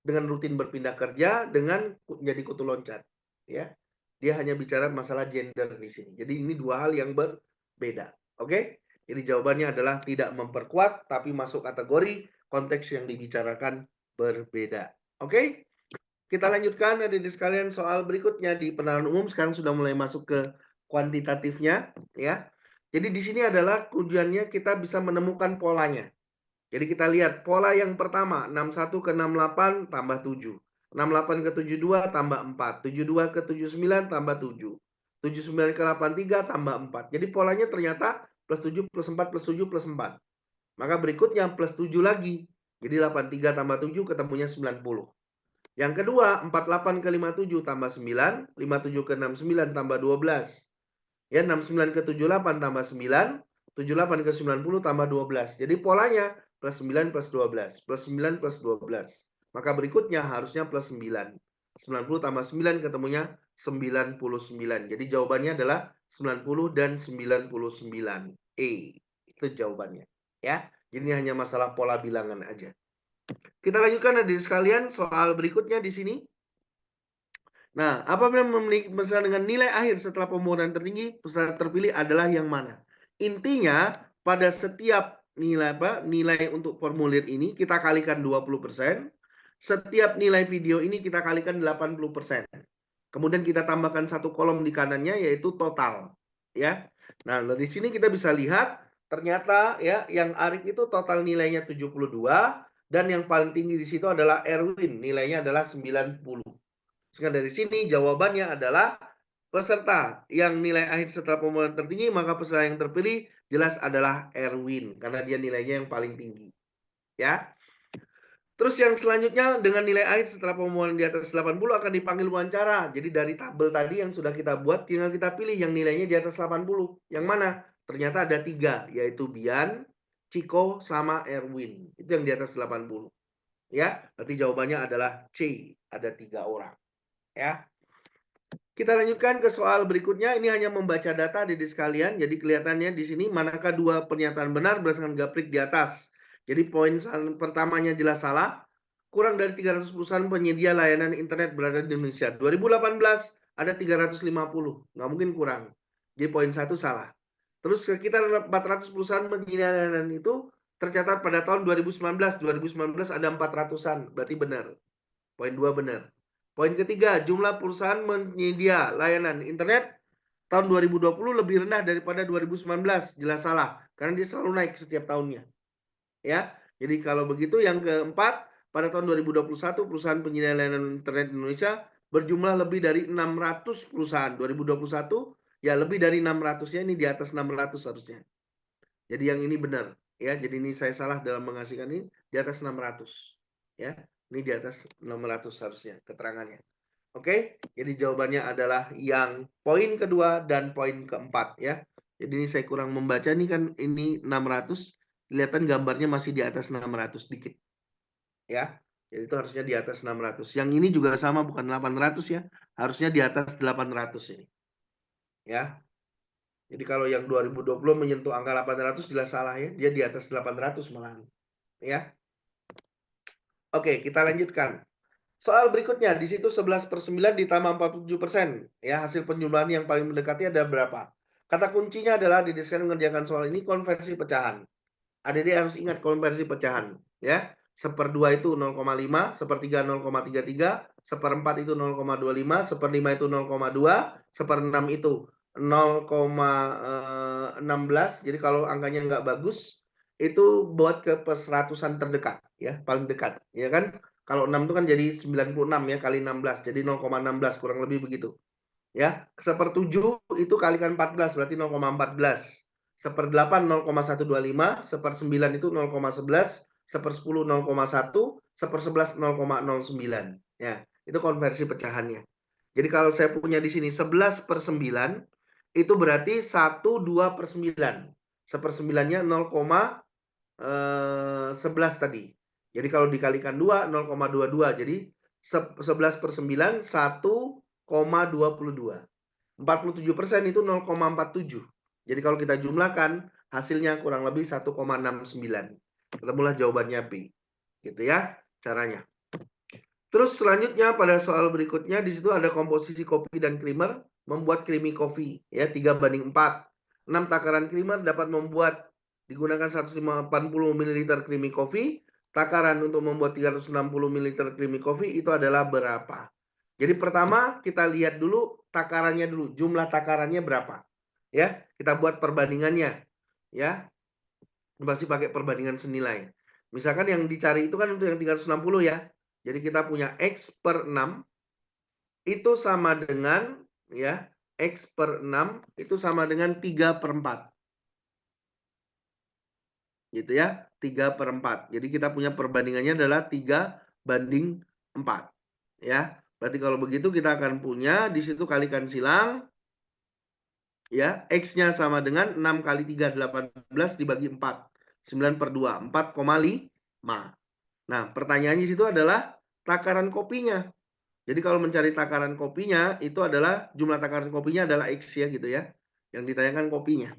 dengan rutin berpindah kerja dengan menjadi kutu loncat, ya. Dia hanya bicara masalah gender di sini. Jadi ini dua hal yang berbeda. Oke? Jadi jawabannya adalah tidak memperkuat tapi masuk kategori konteks yang dibicarakan berbeda. Oke? Kita lanjutkan adik-adik sekalian soal berikutnya di penalaran umum. Sekarang sudah mulai masuk ke kuantitatifnya, ya. Jadi di sini adalah tujuannya kita bisa menemukan polanya. Jadi kita lihat pola yang pertama 61 ke 68 tambah 7. 68 ke 72 tambah 4. 72 ke 79 tambah 7. 79 ke 83 tambah 4. Jadi polanya ternyata plus 7 plus 4 plus 7 plus 4. Maka berikutnya plus 7 lagi. Jadi 83 tambah 7 ketemunya 90. Yang kedua 48 ke 57 tambah 9. 57 ke 69 tambah 12. Ya 69 ke 78 tambah 9. 78 ke 90 tambah 12. Jadi polanya plus 9 plus 12. Plus 9 plus 12. Maka berikutnya harusnya plus 9. 90 tambah 9 ketemunya 99. Jadi jawabannya adalah 90 dan 99. Itu jawabannya. Ya. Ini hanya masalah pola bilangan aja. Kita lanjutkan adik sekalian soal berikutnya di sini. Nah, apabila memiliki peserta dengan nilai akhir setelah pemohonan tertinggi, peserta terpilih adalah yang mana? Intinya, pada setiap nilai untuk formulir ini kita kalikan 20%. Setiap nilai video ini kita kalikan 80%. Kemudian kita tambahkan satu kolom di kanannya yaitu total, ya. Nah, dari sini kita bisa lihat ternyata ya yang Arik itu total nilainya 72, Dan yang paling tinggi di situ adalah Erwin, nilainya adalah 90. Sehingga dari sini jawabannya adalah peserta yang nilai akhir setelah pemohon tertinggi, maka peserta yang terpilih jelas adalah Erwin karena dia nilainya yang paling tinggi. Ya. Terus yang selanjutnya dengan nilai akhir setelah pemohon di atas 80 akan dipanggil wawancara. Jadi dari tabel tadi yang sudah kita buat, tinggal kita pilih yang nilainya di atas 80. Yang mana? Ternyata ada 3, yaitu Bian, Ciko, sama Erwin. Itu yang di atas 80. Ya, berarti jawabannya adalah C. Ada 3 orang. Ya. Kita lanjutkan ke soal berikutnya. Ini hanya membaca data adik sekalian. Jadi kelihatannya di sini manakah dua pernyataan benar berdasarkan gaprik di atas. Jadi poin pertamanya jelas salah. Kurang dari 300 perusahaan penyedia layanan internet berada di Indonesia. 2018 ada 350. Nggak mungkin kurang. Jadi poin 1 salah. Terus sekitar 400 perusahaan penyedia layanan itu tercatat pada tahun 2019. 2019 ada 400-an. Berarti benar. Poin 2 benar. Poin ketiga, jumlah perusahaan menyedia layanan internet tahun 2020 lebih rendah daripada 2019. Jelas salah, karena dia selalu naik setiap tahunnya. Ya, jadi kalau begitu yang keempat, pada tahun 2021 perusahaan penyedia layanan internet Indonesia berjumlah lebih dari 600 perusahaan. 2021 ya lebih dari 600-nya, ini di atas 600 harusnya. Jadi yang ini benar, ya. Jadi ini saya salah dalam mengasihkan ini di atas 600. Ya. Ini di atas 600 harusnya keterangannya. Oke, jadi jawabannya adalah yang poin kedua dan poin keempat ya. Jadi ini saya kurang membaca nih kan, ini 600, kelihatan gambarnya masih di atas 600 dikit. Ya. Jadi itu harusnya di atas 600. Yang ini juga sama, bukan 800 ya. Harusnya di atas 800 ini. Ya. Jadi kalau yang 2020 menyentuh angka 800 jelas salah ya. Dia di atas 800 malahan. Ya. Oke, kita lanjutkan. Soal berikutnya, di situ 11/9 ditambah 47%. Ya, hasil penjumlahan yang paling mendekati ada berapa? Kata kuncinya adalah didiskusikan mengerjakan soal ini konversi pecahan. Adik-adik harus ingat konversi pecahan. Ya, 1/2 itu 0,5, 1/3 0,33, 1/4 itu 0,25, 1/5 itu 0,2, 1/6 itu 0,16. Jadi kalau angkanya nggak bagus, itu buat ke perseratusan terdekat. Ya, paling dekat. Ya kan? Kalau 6 itu kan jadi 96 ya, kali 16. Jadi 0,16 kurang lebih begitu. Ya, 1/7 itu kalikan 14 berarti 0,14. 1/8 0,125, 1/9 itu 0,11, 1/10 0,1, 1/11 0,09. Ya, itu konversi pecahannya. Jadi kalau saya punya di sini 11/9 itu berarti 1/2/9. 1/9-nya 0,11 tadi. Jadi kalau dikalikan 2 0,22. Jadi 11/9 1,22. 47% itu 0,47. Jadi kalau kita jumlahkan hasilnya kurang lebih 1,69. Ketemulah jawabannya B. Gitu ya caranya. Terus selanjutnya pada soal berikutnya di situ ada komposisi kopi dan creamer membuat creamy coffee ya 3/4. 6 takaran creamer dapat membuat digunakan 180 ml creamy coffee. Takaran untuk membuat 360 ml creamy coffee itu adalah berapa? Jadi pertama kita lihat dulu takarannya dulu, jumlah takarannya berapa. Ya, kita buat perbandingannya. Ya. Masih pakai perbandingan senilai. Misalkan yang dicari itu kan untuk yang 360 ya. Jadi kita punya X/6 itu sama dengan ya, X/6 itu sama dengan 3/4. Gitu ya, 3/4. Jadi kita punya perbandingannya adalah 3/4. Ya. Berarti kalau begitu kita akan punya di situ kalikan silang ya, X-nya sama dengan 6 kali 3 18 dibagi 4. 9/2, 4,5. Nah, pertanyaannya di situ adalah takaran kopinya. Jadi kalau mencari takaran kopinya itu adalah jumlah takaran kopinya adalah X ya gitu ya. Yang ditanyakan kopinya.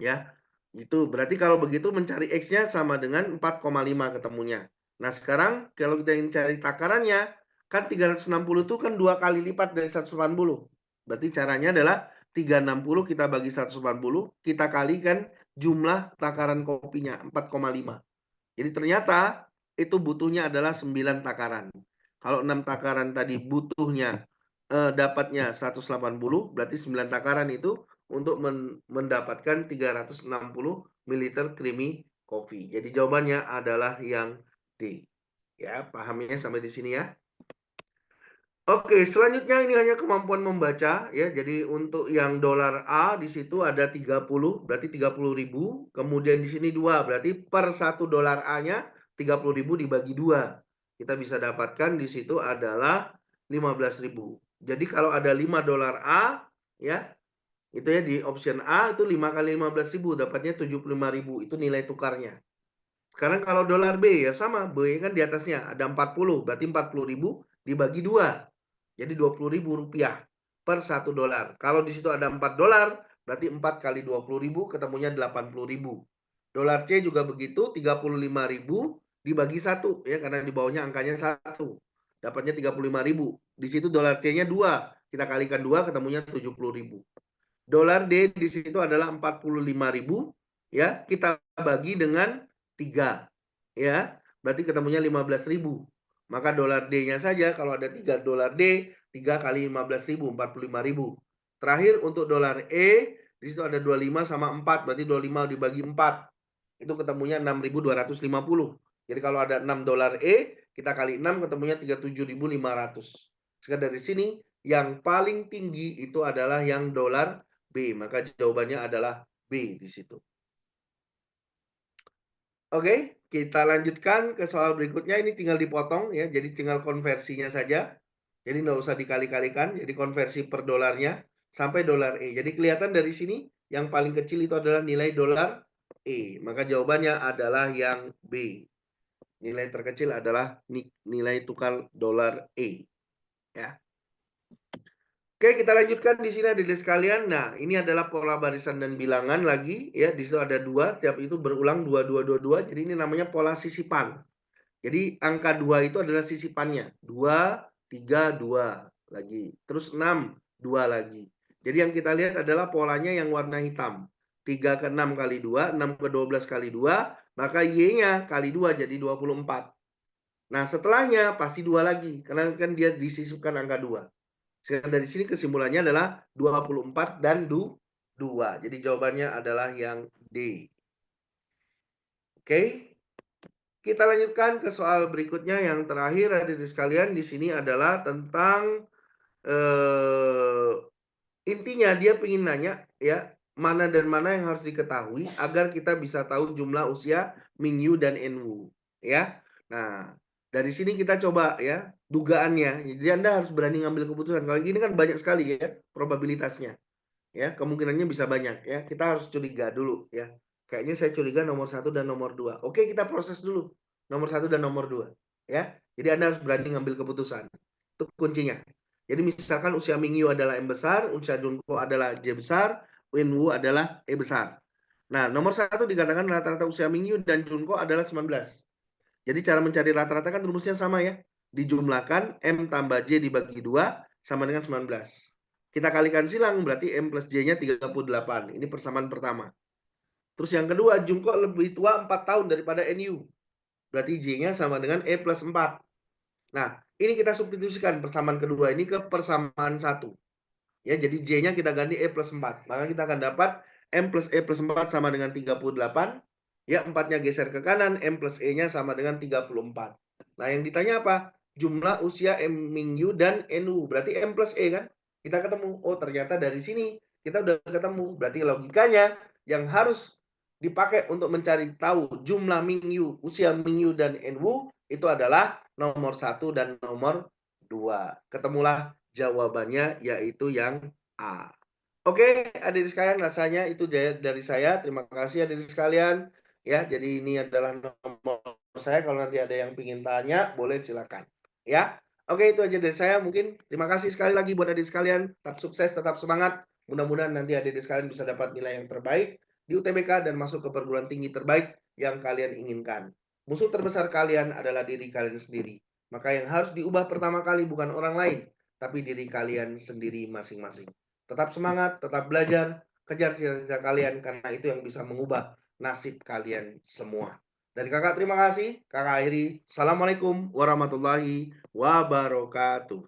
Ya. Itu berarti kalau begitu mencari X-nya sama dengan 4,5 ketemunya. Nah, sekarang kalau kita ingin cari takarannya, kan 360 itu kan 2 kali lipat dari 180. Berarti caranya adalah 360 kita bagi 180, kita kalikan jumlah takaran kopinya 4,5. Jadi ternyata itu butuhnya adalah 9 takaran. Kalau 6 takaran tadi butuhnya dapatnya 180, berarti 9 takaran itu untuk mendapatkan 360 ml creamy coffee. Jadi jawabannya adalah yang D. Ya, pahamnya sampai di sini ya. Oke, selanjutnya ini hanya kemampuan membaca ya. Jadi untuk yang dolar A di situ ada 30, berarti 30.000. Kemudian di sini 2, berarti per 1 dolar A-nya 30.000 dibagi 2. Kita bisa dapatkan di situ adalah 15.000. Jadi kalau ada 5 dolar A ya, itu ya di option A itu 5 kali 15.000 dapatnya 75.000. Itu nilai tukarnya. Sekarang kalau dolar B ya sama, B kan di atasnya ada 40, berarti 40.000 dibagi 2. Jadi Rp20.000 per 1 dolar. Kalau di situ ada 4 dolar, berarti 4 kali 20.000 ketemunya 80.000. Dolar C juga begitu, 35.000 dibagi 1 ya, karena di bawahnya angkanya 1. Dapatnya 35.000. Di situ dolar C-nya 2. Kita kalikan 2 ketemunya 70.000. Dolar D di situ adalah 45.000 ya, kita bagi dengan 3 ya. Berarti ketemunya 15.000. Maka dolar D-nya saja kalau ada 3 dolar D, 3 kali 15.000, 45.000. Terakhir untuk dolar E, di situ ada 25 sama 4, berarti 25 dibagi 4. Itu ketemunya 6.250. Jadi kalau ada 6 dolar E, kita kali 6 ketemunya 37.500. Sekarang dari sini yang paling tinggi itu adalah yang dolar B, maka jawabannya adalah B di situ. Oke, kita lanjutkan ke soal berikutnya. Ini tinggal dipotong ya, jadi tinggal konversinya saja. Jadi nggak usah dikali-kalikan, jadi konversi per dolarnya sampai dolar E. Jadi kelihatan dari sini yang paling kecil itu adalah nilai dolar E. Maka jawabannya adalah yang B. Nilai terkecil adalah nilai tukar dolar E. Ya. Oke, kita lanjutkan di sini adik-adik sekalian. Nah, ini adalah pola barisan dan bilangan lagi ya. Di situ ada 2, tiap itu berulang 2 2 2 2. Jadi ini namanya pola sisipan. Jadi angka 2 itu adalah sisipannya. 2 3 2 lagi. Terus 6 2 lagi. Jadi yang kita lihat adalah polanya yang warna hitam. 3 ke 6 kali 2, 6 ke 12 kali 2, maka Y-nya kali 2 jadi 24. Nah, setelahnya pasti 2 lagi karena kan dia disisipkan angka 2. Sekarang dari sini kesimpulannya adalah 24 dan 2. Jadi jawabannya adalah yang D. Oke. Kita lanjutkan ke soal berikutnya yang terakhir adik-adik sekalian. Di sini adalah tentang intinya dia ingin nanya ya, mana dan mana yang harus diketahui agar kita bisa tahu jumlah usia Mingyu dan Enwu ya. Nah, dari sini kita coba ya dugaannya. Jadi Anda harus berani ngambil keputusan. Kalau gini kan banyak sekali ya probabilitasnya. Ya, kemungkinannya bisa banyak ya. Kita harus curiga dulu ya. Kayaknya saya curiga nomor 1 dan nomor 2. Oke, kita proses dulu. Nomor 1 dan nomor 2 ya. Jadi Anda harus berani ngambil keputusan. Itu kuncinya. Jadi misalkan usia Mingyu adalah M besar, usia Junko adalah J besar, Wenwu adalah E besar. Nah, nomor 1 dikatakan rata-rata usia Mingyu dan Junko adalah 19. Jadi cara mencari rata-rata kan rumusnya sama ya. Dijumlahkan M tambah J dibagi 2 sama dengan 19. Kita kalikan silang berarti M plus J-nya 38. Ini persamaan pertama. Terus yang kedua, Jungkook lebih tua 4 tahun daripada NU. Berarti J-nya sama dengan E plus 4. Nah, ini kita substitusikan persamaan kedua ini ke persamaan 1. Ya, jadi J-nya kita ganti E plus 4. Maka kita akan dapat M plus E plus 4 sama dengan 38. Ya, 4-nya geser ke kanan, M plus E-nya sama dengan 34. Nah, yang ditanya apa? Jumlah usia M Mingyu dan NU. Berarti M plus E kan? Kita ketemu. Oh, ternyata dari sini kita udah ketemu. Berarti logikanya yang harus dipakai untuk mencari tahu jumlah Mingyu, usia Mingyu dan NU itu adalah nomor 1 dan nomor 2. Ketemulah jawabannya yaitu yang A. Oke, adik sekalian, rasanya itu dari saya. Terima kasih adik sekalian. Ya, jadi ini adalah nomor saya. Kalau nanti ada yang ingin tanya, boleh silakan. Ya, oke itu aja dari saya. Mungkin terima kasih sekali lagi buat adik sekalian. Tetap sukses, tetap semangat. Mudah-mudahan nanti adik sekalian bisa dapat nilai yang terbaik di UTBK dan masuk ke perguruan tinggi terbaik yang kalian inginkan. Musuh terbesar kalian adalah diri kalian sendiri. Maka yang harus diubah pertama kali bukan orang lain, tapi diri kalian sendiri masing-masing. Tetap semangat, tetap belajar, kejar cita-cita kalian karena itu yang bisa mengubah nasib kalian semua. Dari kakak terima kasih, kakak akhiri. Assalamualaikum warahmatullahi wabarakatuh.